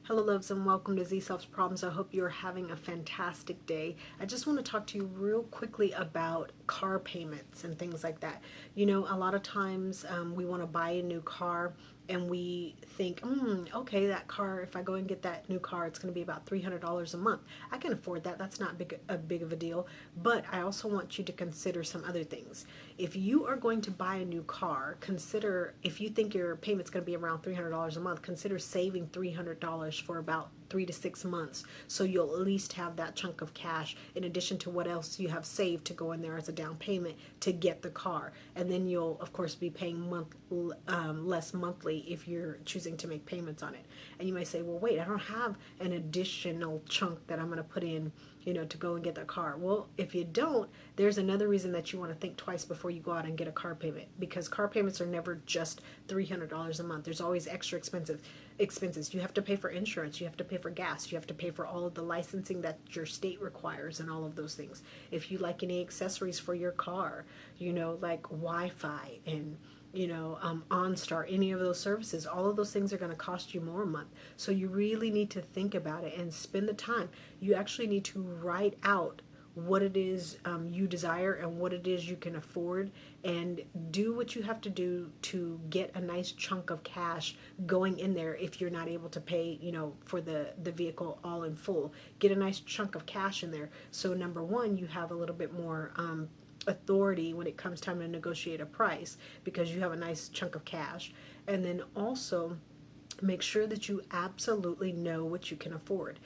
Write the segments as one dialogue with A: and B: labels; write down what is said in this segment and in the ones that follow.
A: Hello, loves, and welcome to Z Self's Problems. I hope you're having a fantastic day. I just want to talk to you real quickly about car payments and things like that. A lot of times we want to buy a new car and we think, okay, that car, if I go and get that new car, it's going to be about $300 a month. I can afford that. That's not a big of a deal. But I also want you to consider some other things. If you are going to buy a new car, consider if you think your payment's going to be around $300 a month, consider saving $300 for about 3 to 6 months, so you'll at least have that chunk of cash in addition to what else you have saved to go in there as a down payment to get the car. And then you'll of course be paying less monthly if you're choosing to make payments on it. And you may say, well, wait, I don't have an additional chunk that I'm going to put in, to go and get that car. Well, if you don't, there's another reason that you want to think twice before you go out and get a car payment, because car payments are never just $300 a month. There's always extra expenses. You have to pay for insurance, you have to pay for gas, you have to pay for all of the licensing that your state requires and all of those things. If you like any accessories for your car, like Wi-Fi and OnStar, any of those services, all of those things are going to cost you more a month. So you really need to think about it and spend the time. You actually need to write out what it is you desire and what it is you can afford, and do what you have to do to get a nice chunk of cash going in there. If you're not able to pay for the vehicle all in full, get a nice chunk of cash in there, so number one, you have a little bit more authority when it comes time to negotiate a price, because you have a nice chunk of cash. And then also make sure that you absolutely know what you can afford.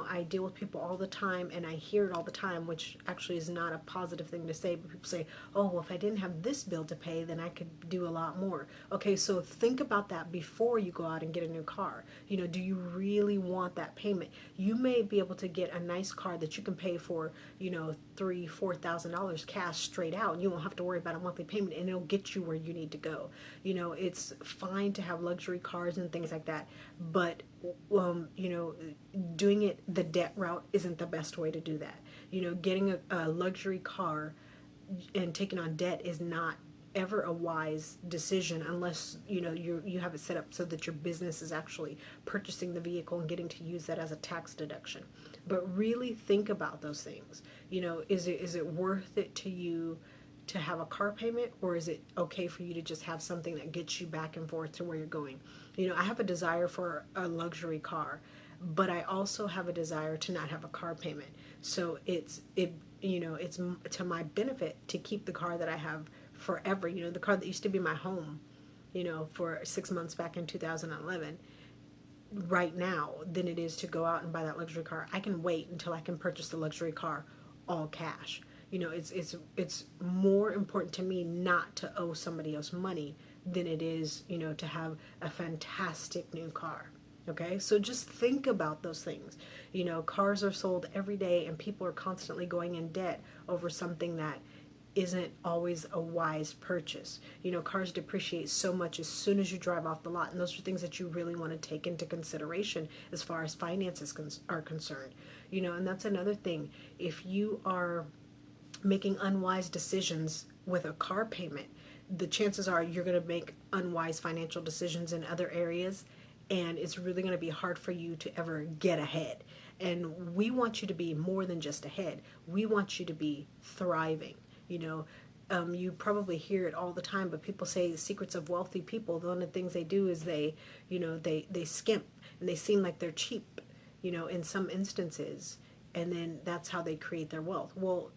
A: I deal with people all the time and I hear it all the time, which actually is not a positive thing to say, but people say, oh, well, if I didn't have this bill to pay, then I could do a lot more. Okay, so think about that before you go out and get a new car. Do you really want that payment? You may be able to get a nice car that you can pay for, $3,000-4,000 cash straight out, and you won't have to worry about a monthly payment, and it'll get you where you need to go. It's fine to have luxury cars and things like that, but doing it the debt route isn't the best way to do that. Getting a luxury car and taking on debt is not ever a wise decision, unless you have it set up so that your business is actually purchasing the vehicle and getting to use that as a tax deduction. But really think about those things. Is it worth it to you to have a car payment, or is it okay for you to just have something that gets you back and forth to where you're going? I have a desire for a luxury car, but I also have a desire to not have a car payment. So it's to my benefit to keep the car that I have forever. The car that used to be my home, for 6 months back in 2011, right now, than it is to go out and buy that luxury car. I can wait until I can purchase the luxury car all cash. It's more important to me not to owe somebody else money than it is, to have a fantastic new car. Okay, so just think about those things. Cars are sold every day and people are constantly going in debt over something that isn't always a wise purchase. Cars depreciate so much as soon as you drive off the lot, and those are things that you really want to take into consideration as far as finances are concerned. And that's another thing. If you are making unwise decisions with a car payment, the chances are you're going to make unwise financial decisions in other areas, and it's really going to be hard for you to ever get ahead. And we want you to be more than just ahead. We want you to be thriving. You probably hear it all the time, but people say the secrets of wealthy people, one of the things they do is they skimp, and they seem like they're cheap, in some instances, and then that's how they create their wealth. Well,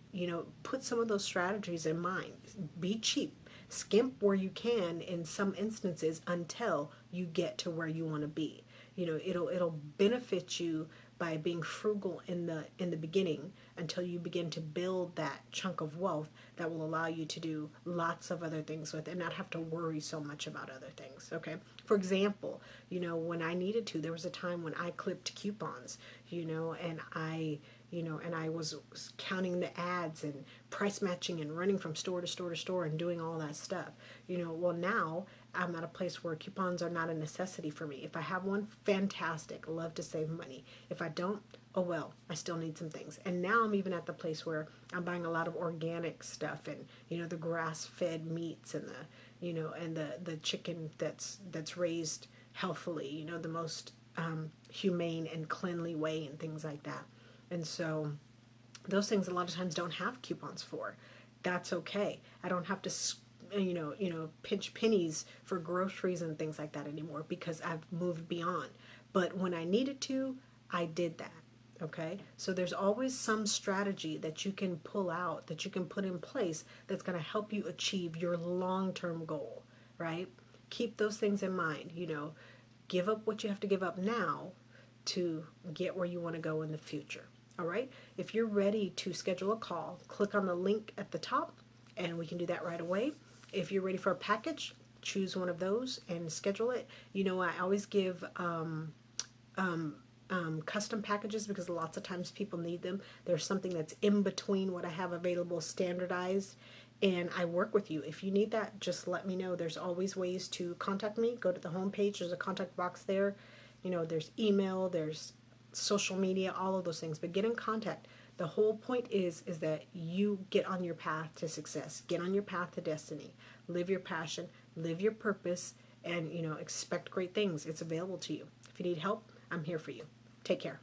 A: put some of those strategies in mind. Be cheap, skimp where you can in some instances until you get to where you want to be. It'll benefit you by being frugal in the beginning, until you begin to build that chunk of wealth that will allow you to do lots of other things with, and not have to worry so much about other things. Okay, for example, when I needed to, there was a time when I clipped coupons, and I was counting the ads and price matching and running from store to store to store and doing all that stuff. Well, now I'm at a place where coupons are not a necessity for me. If I have one, fantastic, love to save money. If I don't, oh well, I still need some things. And now I'm even at the place where I'm buying a lot of organic stuff, and the grass-fed meats, and the chicken that's raised healthily, the most humane and cleanly way and things like that. And so those things a lot of times don't have coupons for. That's okay. I don't have to pinch pennies for groceries and things like that anymore because I've moved beyond. But when I needed to, I did that. Okay? So there's always some strategy that you can pull out, that you can put in place that's going to help you achieve your long-term goal, right? Keep those things in mind, give up what you have to give up now to get where you want to go in the future. All right? If you're ready to schedule a call, click on the link at the top and we can do that right away. If you're ready for a package, choose one of those and schedule it. I always give custom packages because lots of times people need them. There's something that's in between what I have available standardized, and I work with you. If you need that, just let me know. There's always ways to contact me. Go to the homepage, there's a contact box there. There's email, there's social media, all of those things, but get in contact. The whole point is that you get on your path to success, get on your path to destiny, live your passion, live your purpose, and expect great things. It's available to you. If you need help, I'm here for you. Take care.